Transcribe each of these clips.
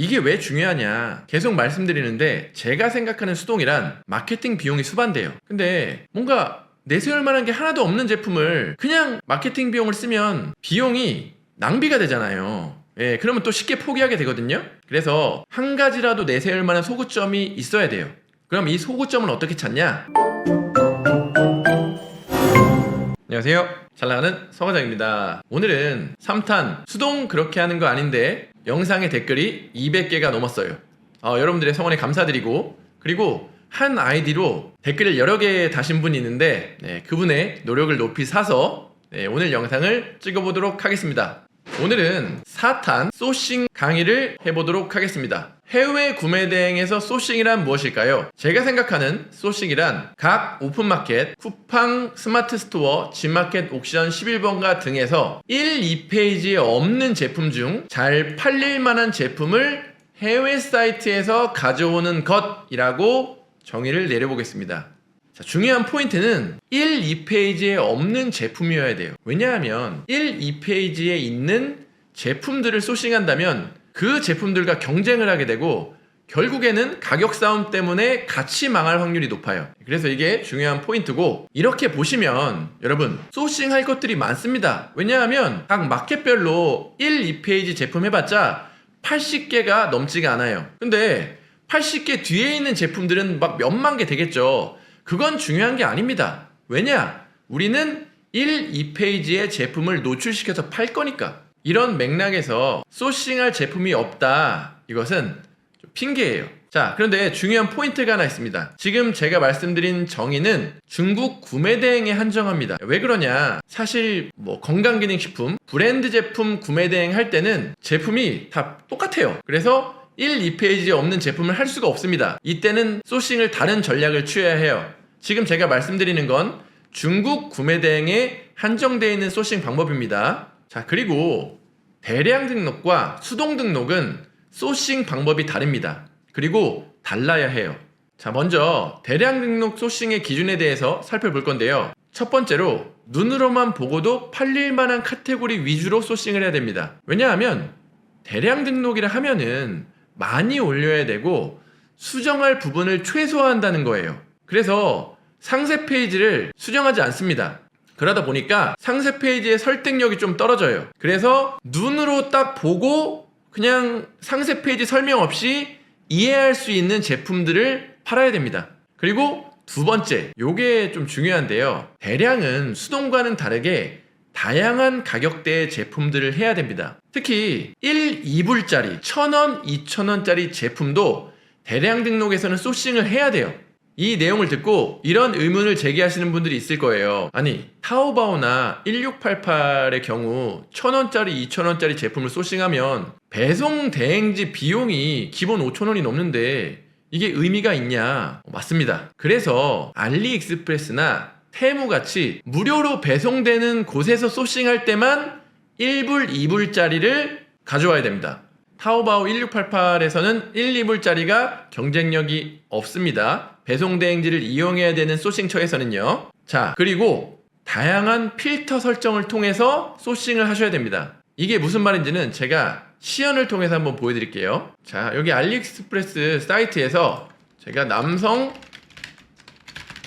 이게 왜 중요하냐 계속 말씀드리는데, 제가 생각하는 수동이란 마케팅 비용이 수반돼요. 근데 뭔가 내세울 만한 게 하나도 없는 제품을 그냥 마케팅 비용을 쓰면 비용이 낭비가 되잖아요. 예, 그러면 또 쉽게 포기하게 되거든요. 그래서 한 가지라도 내세울 만한 소구점이 있어야 돼요. 그럼 이 소구점은 어떻게 찾냐? 안녕하세요, 잘나가는 서과장입니다. 오늘은 3탄 수동 그렇게 하는 거 아닌데 영상의 댓글이 200개가 넘었어요. 여러분들의 성원에 감사드리고, 그리고 한 아이디로 댓글을 여러 개 다신 분이 있는데 그분의 노력을 높이 사서 오늘 영상을 찍어보도록 하겠습니다. 오늘은 4탄 소싱 강의를 해보도록 하겠습니다. 해외 구매 대행에서 소싱이란 무엇일까요? 제가 생각하는 소싱이란 각 오픈마켓, 쿠팡, 스마트 스토어, G마켓, 옥션 11번가 등에서 1, 2페이지에 없는 제품 중 잘 팔릴 만한 제품을 해외 사이트에서 가져오는 것이라고 정의를 내려보겠습니다. 자, 중요한 포인트는 1, 2페이지에 없는 제품이어야 돼요. 왜냐하면 1, 2페이지에 있는 제품들을 소싱한다면 그 제품들과 경쟁을 하게 되고 결국에는 가격 싸움 때문에 같이 망할 확률이 높아요. 그래서 이게 중요한 포인트고, 이렇게 보시면 여러분 소싱할 것들이 많습니다. 왜냐하면 각 마켓별로 1, 2페이지 제품 해봤자 80개가 넘지가 않아요. 근데 80개 뒤에 있는 제품들은 막 몇만 개 되겠죠. 그건 중요한 게 아닙니다. 왜냐? 우리는 1, 2페이지의 제품을 노출시켜서 팔 거니까. 이런 맥락에서 소싱할 제품이 없다, 이것은 좀 핑계예요. 자, 그런데 중요한 포인트가 하나 있습니다. 지금 제가 말씀드린 정의는 중국 구매 대행에 한정합니다. 왜 그러냐? 사실 건강기능식품, 브랜드 제품 구매 대행 할 때는 제품이 다 똑같아요. 그래서 1, 2페이지에 없는 제품을 할 수가 없습니다. 이때는 소싱을 다른 전략을 취해야 해요. 지금 제가 말씀드리는 건 중국 구매 대행에 한정되어 있는 소싱 방법입니다. 자, 그리고 대량 등록과 수동 등록은 소싱 방법이 다릅니다. 그리고 달라야 해요. 자, 먼저 대량 등록 소싱의 기준에 대해서 살펴볼 건데요. 첫 번째로 눈으로만 보고도 팔릴 만한 카테고리 위주로 소싱을 해야 됩니다. 왜냐하면 대량 등록이라 하면은 많이 올려야 되고 수정할 부분을 최소화한다는 거예요. 그래서 상세 페이지를 수정하지 않습니다. 그러다 보니까 상세 페이지의 설득력이 좀 떨어져요. 그래서 눈으로 딱 보고 그냥 상세 페이지 설명 없이 이해할 수 있는 제품들을 팔아야 됩니다. 그리고 두 번째, 요게 좀 중요한데요. 대량은 수동과는 다르게 다양한 가격대의 제품들을 해야 됩니다. 특히 1, 2불짜리 1,000원, 2,000원짜리 제품도 대량 등록에서는 소싱을 해야 돼요. 이 내용을 듣고 이런 의문을 제기하시는 분들이 있을 거예요. 아니, 타오바오나 1688의 경우 1,000원짜리, 2,000원짜리 제품을 소싱하면 배송 대행지 비용이 기본 5,000원이 넘는데 이게 의미가 있냐? 맞습니다. 그래서 알리익스프레스나 테무같이 무료로 배송되는 곳에서 소싱할 때만 1불, 2불짜리를 가져와야 됩니다. 타오바오 1688에서는 1, 2불짜리가 경쟁력이 없습니다. 배송 대행지를 이용해야 되는 소싱처에서는요. 자, 그리고 다양한 필터 설정을 통해서 소싱을 하셔야 됩니다. 이게 무슨 말인지는 제가 시연을 통해서 한번 보여드릴게요. 자, 여기 알리익스프레스 사이트에서 제가 남성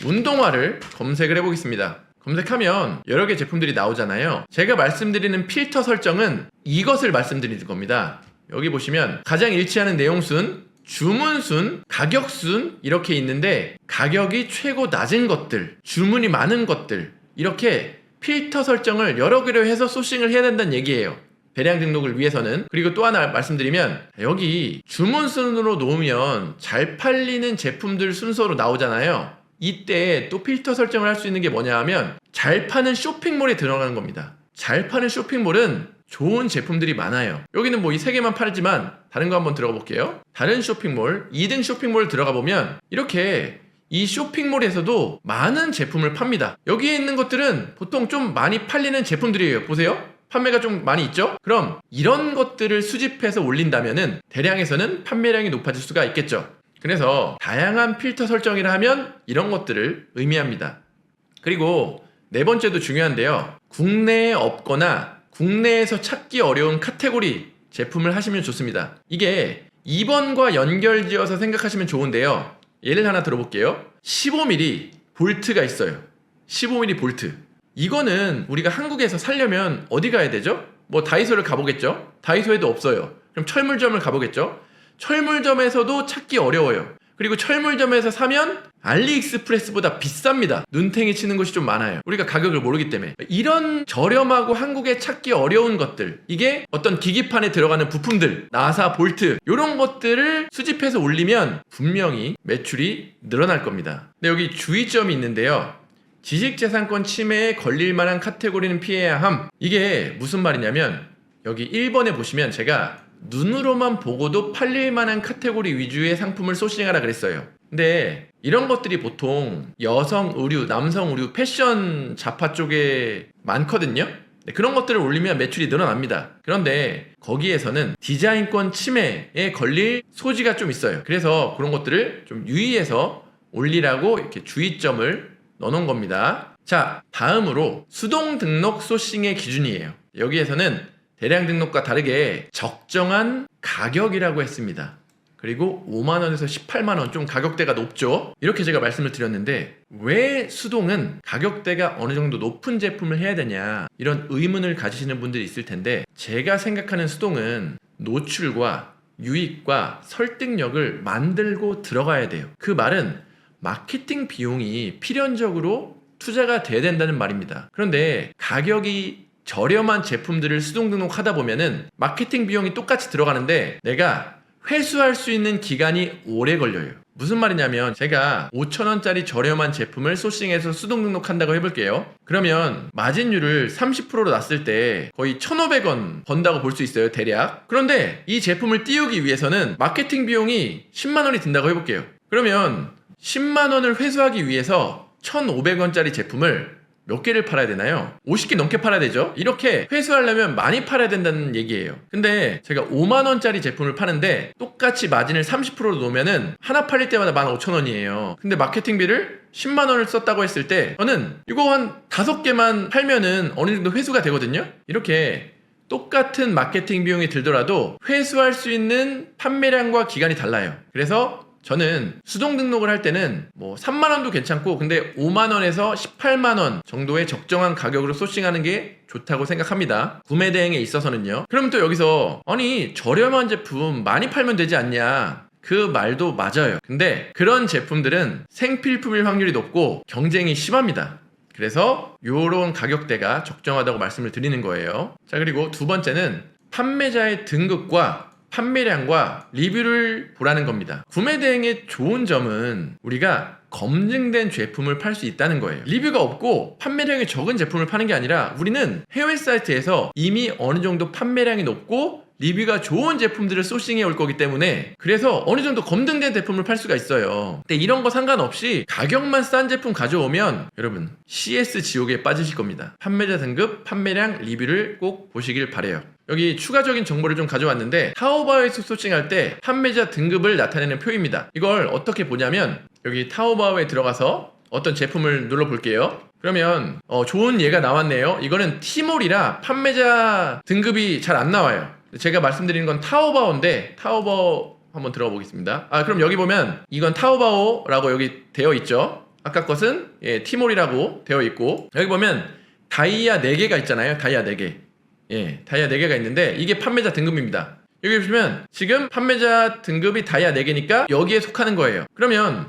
운동화를 검색을 해보겠습니다. 검색하면 여러 개 제품들이 나오잖아요. 제가 말씀드리는 필터 설정은 이것을 말씀드리는 겁니다. 여기 보시면 가장 일치하는 내용순, 주문순, 가격순 이렇게 있는데, 가격이 최고 낮은 것들, 주문이 많은 것들, 이렇게 필터 설정을 여러 개로 해서 소싱을 해야 된다는 얘기예요. 대량 등록을 위해서는. 그리고 또 하나 말씀드리면, 여기 주문순으로 놓으면 잘 팔리는 제품들 순서로 나오잖아요. 이때 또 필터 설정을 할 수 있는 게 뭐냐 하면 잘 파는 쇼핑몰에 들어가는 겁니다. 잘 파는 쇼핑몰은 좋은 제품들이 많아요. 여기는 이 세 개만 팔지만 다른 거 한번 들어가 볼게요. 다른 쇼핑몰, 2등 쇼핑몰 들어가 보면 이렇게 이 쇼핑몰에서도 많은 제품을 팝니다. 여기에 있는 것들은 보통 좀 많이 팔리는 제품들이에요. 보세요. 판매가 좀 많이 있죠? 그럼 이런 것들을 수집해서 올린다면은 대량에서는 판매량이 높아질 수가 있겠죠. 그래서 다양한 필터 설정이라 하면 이런 것들을 의미합니다. 그리고 네 번째도 중요한데요. 국내에 없거나 국내에서 찾기 어려운 카테고리 제품을 하시면 좋습니다. 이게 2번과 연결지어서 생각하시면 좋은데요. 예를 하나 들어볼게요. 15mm 볼트가 있어요. 15mm 볼트. 이거는 우리가 한국에서 사려면 어디 가야 되죠? 뭐 다이소를 가보겠죠? 다이소에도 없어요. 그럼 철물점을 가보겠죠? 철물점에서도 찾기 어려워요. 그리고 철물점에서 사면 알리익스프레스보다 비쌉니다. 눈탱이 치는 곳이 좀 많아요. 우리가 가격을 모르기 때문에. 이런 저렴하고 한국에 찾기 어려운 것들, 이게 어떤 기기판에 들어가는 부품들, 나사, 볼트, 이런 것들을 수집해서 올리면 분명히 매출이 늘어날 겁니다. 근데 여기 주의점이 있는데요. 지식재산권 침해에 걸릴 만한 카테고리는 피해야 함. 이게 무슨 말이냐면 여기 1번에 보시면 제가 눈으로만 보고도 팔릴 만한 카테고리 위주의 상품을 소싱하라 그랬어요. 근데 이런 것들이 보통 여성 의류, 남성 의류, 패션 잡화 쪽에 많거든요. 그런 것들을 올리면 매출이 늘어납니다. 그런데 거기에서는 디자인권 침해에 걸릴 소지가 좀 있어요. 그래서 그런 것들을 좀 유의해서 올리라고 이렇게 주의점을 넣어놓은 겁니다. 자, 다음으로 수동 등록 소싱의 기준이에요. 여기에서는 대량 등록과 다르게 적정한 가격이라고 했습니다. 그리고 5만원에서 18만원, 좀 가격대가 높죠. 이렇게 제가 말씀을 드렸는데 왜 수동은 가격대가 어느 정도 높은 제품을 해야 되냐, 이런 의문을 가지시는 분들이 있을 텐데, 제가 생각하는 수동은 노출과 유익과 설득력을 만들고 들어가야 돼요. 그 말은 마케팅 비용이 필연적으로 투자가 돼야 된다는 말입니다. 그런데 가격이 저렴한 제품들을 수동 등록하다 보면은 마케팅 비용이 똑같이 들어가는데 내가 회수할 수 있는 기간이 오래 걸려요. 무슨 말이냐면 제가 5,000원짜리 저렴한 제품을 소싱해서 수동 등록한다고 해볼게요. 그러면 마진율을 30%로 놨을 때 거의 1,500원 번다고 볼 수 있어요, 대략. 그런데 이 제품을 띄우기 위해서는 마케팅 비용이 10만원이 든다고 해볼게요. 그러면 10만원을 회수하기 위해서 1,500원짜리 제품을 몇 개를 팔아야 되나요? 50개 넘게 팔아야 되죠? 이렇게 회수하려면 많이 팔아야 된다는 얘기예요. 근데 제가 5만원짜리 제품을 파는데 똑같이 마진을 30%로 놓으면은 하나 팔릴 때마다 15,000원이에요. 근데 마케팅비를 10만원을 썼다고 했을 때 저는 이거 한 5개만 팔면은 어느 정도 회수가 되거든요? 이렇게 똑같은 마케팅 비용이 들더라도 회수할 수 있는 판매량과 기간이 달라요. 그래서 저는 수동 등록을 할 때는 뭐 3만원도 괜찮고, 근데 5만원에서 18만원 정도의 적정한 가격으로 소싱하는 게 좋다고 생각합니다. 구매 대행에 있어서는요. 그럼 또 여기서 아니 저렴한 제품 많이 팔면 되지 않냐, 그 말도 맞아요. 근데 그런 제품들은 생필품일 확률이 높고 경쟁이 심합니다. 그래서 요런 가격대가 적정하다고 말씀을 드리는 거예요. 자, 그리고 두 번째는 판매자의 등급과 판매량과 리뷰를 보라는 겁니다. 구매 대행의 좋은 점은 우리가 검증된 제품을 팔 수 있다는 거예요. 리뷰가 없고 판매량이 적은 제품을 파는 게 아니라 우리는 해외 사이트에서 이미 어느 정도 판매량이 높고 리뷰가 좋은 제품들을 소싱해 올 거기 때문에, 그래서 어느 정도 검증된 제품을 팔 수가 있어요. 근데 이런 거 상관없이 가격만 싼 제품 가져오면 여러분 CS 지옥에 빠지실 겁니다. 판매자 등급, 판매량, 리뷰를 꼭 보시길 바래요. 여기 추가적인 정보를 좀 가져왔는데 타오바오에서 소싱할 때 판매자 등급을 나타내는 표입니다. 이걸 어떻게 보냐면 여기 타오바오에 들어가서 어떤 제품을 눌러볼게요. 그러면 좋은 예가 나왔네요. 이거는 티몰이라 판매자 등급이 잘 안 나와요. 제가 말씀드리는 건 타오바오인데 타오바오 한번 들어가 보겠습니다. 그럼 여기 보면 이건 타오바오라고 여기 되어 있죠. 아까 것은 티몰이라고 되어 있고, 여기 보면 다이아 4개가 있잖아요. 다이아 4개. 다이아 4개가 있는데 이게 판매자 등급입니다. 여기 보시면 지금 판매자 등급이 다이아 4개니까 여기에 속하는 거예요. 그러면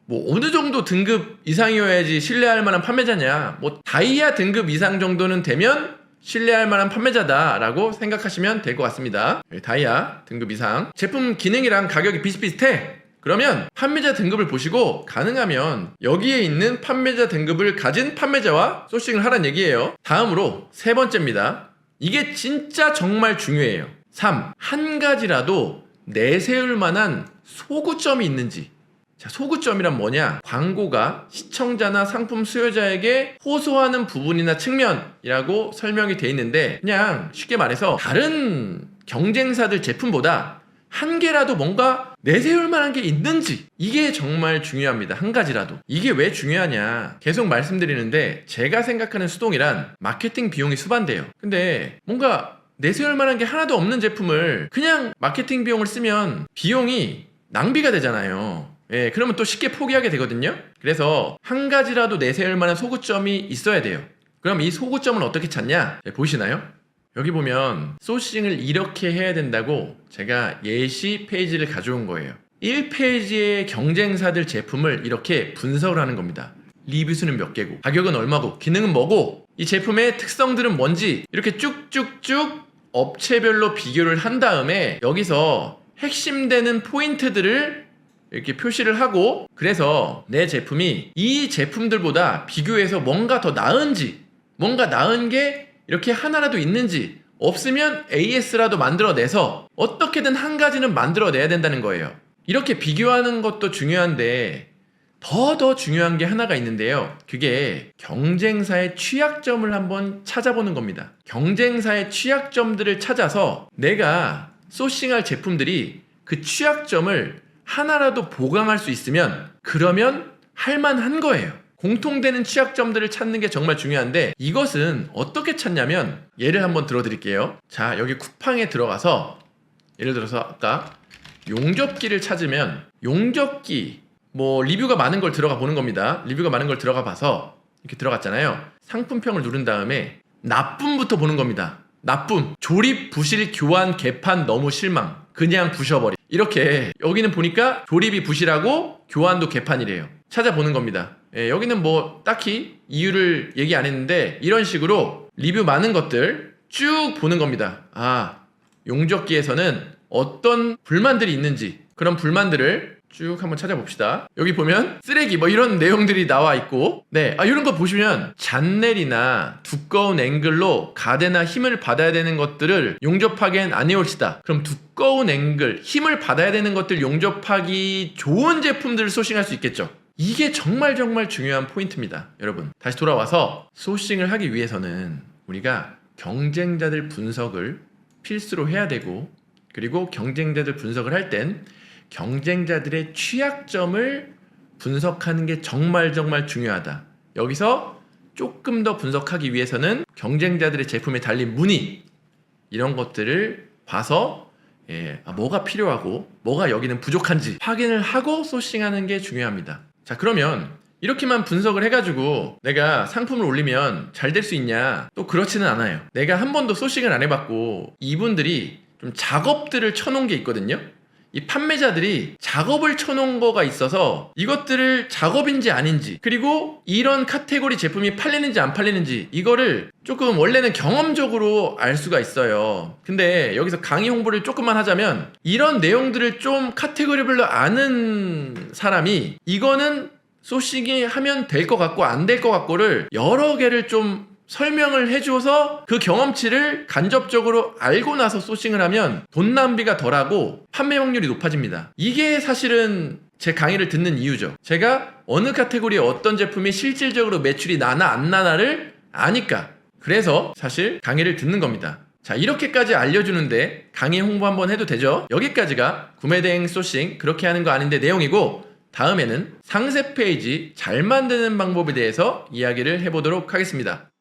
뭐 어느 정도 등급 이상이어야지 신뢰할 만한 판매자냐, 뭐 다이아 등급 이상 정도는 되면 신뢰할 만한 판매자다라고 생각하시면 될 것 같습니다. 다이아 등급 이상, 제품 기능이랑 가격이 비슷비슷해. 그러면 판매자 등급을 보시고 가능하면 여기에 있는 판매자 등급을 가진 판매자와 소싱을 하라는 얘기예요. 다음으로 세 번째입니다. 이게 진짜 정말 중요해요. 3. 한 가지라도 내세울 만한 소구점이 있는지. 자, 소구점이란 뭐냐? 광고가 시청자나 상품 수요자에게 호소하는 부분이나 측면이라고 설명이 돼 있는데, 그냥 쉽게 말해서 다른 경쟁사들 제품보다 한 개라도 뭔가 내세울 만한 게 있는지, 이게 정말 중요합니다. 한 가지라도. 이게 왜 중요하냐, 계속 말씀드리는데 제가 생각하는 수동이란 마케팅 비용이 수반돼요. 근데 뭔가 내세울 만한 게 하나도 없는 제품을 그냥 마케팅 비용을 쓰면 비용이 낭비가 되잖아요. 예, 그러면 또 쉽게 포기하게 되거든요. 그래서 한 가지라도 내세울 만한 소구점이 있어야 돼요. 그럼 이 소구점은 어떻게 찾냐? 네, 보이시나요? 여기 보면 소싱을 이렇게 해야 된다고 제가 예시 페이지를 가져온 거예요. 1페이지의 경쟁사들 제품을 이렇게 분석을 하는 겁니다. 리뷰 수는 몇 개고, 가격은 얼마고, 기능은 뭐고, 이 제품의 특성들은 뭔지 이렇게 쭉쭉쭉 업체별로 비교를 한 다음에 여기서 핵심되는 포인트들을 이렇게 표시를 하고, 그래서 내 제품이 이 제품들보다 비교해서 뭔가 더 나은지, 뭔가 나은 게 이렇게 하나라도 있는지, 없으면 AS라도 만들어내서 어떻게든 한 가지는 만들어내야 된다는 거예요. 이렇게 비교하는 것도 중요한데 더 중요한 게 하나가 있는데요. 그게 경쟁사의 취약점을 한번 찾아보는 겁니다. 경쟁사의 취약점들을 찾아서 내가 소싱할 제품들이 그 취약점을 하나라도 보강할 수 있으면 그러면 할만한 거예요. 공통되는 취약점들을 찾는 게 정말 중요한데 이것은 어떻게 찾냐면 예를 한번 들어드릴게요. 자, 여기 쿠팡에 들어가서 예를 들어서 아까 용접기를 찾으면 용접기 뭐 리뷰가 많은 걸 들어가 보는 겁니다. 리뷰가 많은 걸 들어가 봐서 이렇게 들어갔잖아요. 상품평을 누른 다음에 나쁨부터 보는 겁니다. 나쁨, 조립, 부실, 교환, 개판, 너무 실망, 그냥 부셔버리. 이렇게 여기는 보니까 조립이 부실하고 교환도 개판이래요. 찾아보는 겁니다. 예, 여기는 뭐 딱히 이유를 얘기 안 했는데 이런 식으로 리뷰 많은 것들 쭉 보는 겁니다. 아, 용접기에서는 어떤 불만들이 있는지 그런 불만들을 쭉 한번 찾아봅시다. 여기 보면 쓰레기 뭐 이런 내용들이 나와 있고, 네, 이런 거 보시면 잔넬이나 두꺼운 앵글로 가대나 힘을 받아야 되는 것들을 용접하기엔 안 해올시다. 그럼 두꺼운 앵글, 힘을 받아야 되는 것들 용접하기 좋은 제품들을 소싱할 수 있겠죠. 이게 정말 중요한 포인트입니다. 여러분, 다시 돌아와서 소싱을 하기 위해서는 우리가 경쟁자들 분석을 필수로 해야 되고, 그리고 경쟁자들 분석을 할 땐 경쟁자들의 취약점을 분석하는 게 정말 중요하다. 여기서 조금 더 분석하기 위해서는 경쟁자들의 제품에 달린 문의 이런 것들을 봐서 뭐가 필요하고 뭐가 여기는 부족한지 확인을 하고 소싱하는 게 중요합니다. 자, 그러면 이렇게만 분석을 해가지고 내가 상품을 올리면 잘 될 수 있냐? 또 그렇지는 않아요. 내가 한 번도 소싱을 안 해봤고 이분들이 좀 작업들을 쳐놓은 게 있거든요. 이 판매자들이 작업을 쳐놓은 거가 있어서 이것들을 작업인지 아닌지, 그리고 이런 카테고리 제품이 팔리는지 안 팔리는지 이거를 조금 원래는 경험적으로 알 수가 있어요. 근데 여기서 강의 홍보를 조금만 하자면 이런 내용들을 좀 카테고리별로 아는 사람이 이거는 소싱이 하면 될 것 같고 안 될 것 같고를 여러 개를 좀 설명을 해줘서 그 경험치를 간접적으로 알고 나서 소싱을 하면 돈 낭비가 덜하고 판매 확률이 높아집니다. 이게 사실은 제 강의를 듣는 이유죠. 제가 어느 카테고리에 어떤 제품이 실질적으로 매출이 나나 안 나나를 아니까. 그래서 사실 강의를 듣는 겁니다. 자, 이렇게까지 알려주는데 강의 홍보 한번 해도 되죠? 여기까지가 구매대행 소싱 그렇게 하는 거 아닌데 내용이고, 다음에는 상세 페이지 잘 만드는 방법에 대해서 이야기를 해보도록 하겠습니다.